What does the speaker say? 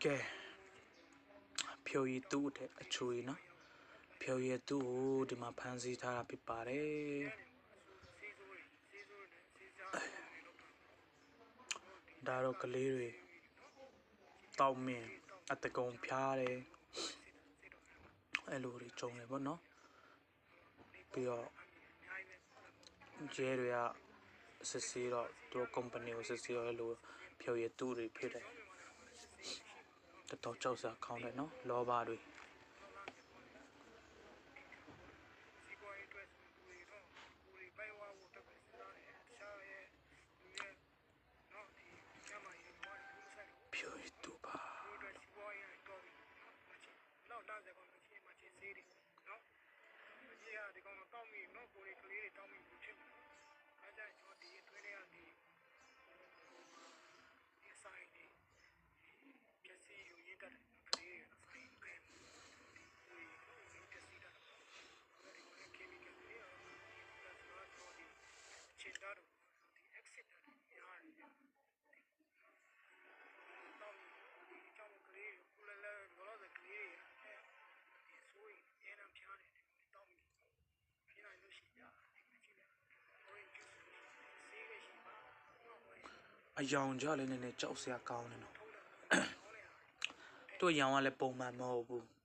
ကဲဖြိုရည်တူတဲ့အချွေနော်ဖြိုရည်တူကိုဒီမှာဖမ်းဆီးထားတာဖြစ်ပါတယ်ဒါတော့ကလေးတွေတောက်မြင်အတကုံဖျားတယ်အဲ့လိုတွေကြုံတယ်ပေါ့နော်ပြီးတော့ရဲတွေကစစ်ဆေးတော့သူတို့ company ကိုစစ်ဆေးတော့အဲ့လိုဖြိုရည်တူတွေဖြစ်တယ်တော်ကြောက်စရာကောင်းတယ်နော်လောဘတွေဖြိုရည်တူပါနောက်လာတဲ့ကောင်ကြီးမှချင်းစေးတယ်နော်ဒီဟာဒီကောင်တောက်မိနော်ကိုယ်ကလေးတွေတောက်မိဘူးဖြစ်မှာအဲဒါကြောင့်ဒီအတွင်းထဲကနေဒီဆိုင်ဒီကျစီယူရတဲ့ကလေးတွေဆိုင်ကဲဒီကျစီတာဒီကကေမီကယ်တွေဒါဆိုတော့ဒီချစ်တာတို့ဒီ exit တွေရတယ်တော့ဒီကြောင့်ကလေးကိုလည်းလောလောဆယ်ကလေးတွေဆိုရင်အရင်ဖျားတယ်တောင်းပြီးခင်းလိုက်လို့ရှိရကြည့်လိုက်ဟိုရင်ကျူးစေးရရှိပါအယောင်ကြလည်းနည်းနည်းကြောက်စရာကောင်းတယ်နော်သူ့ရောင်ကလည်းပုံမှန်မဟုတ်ဘူး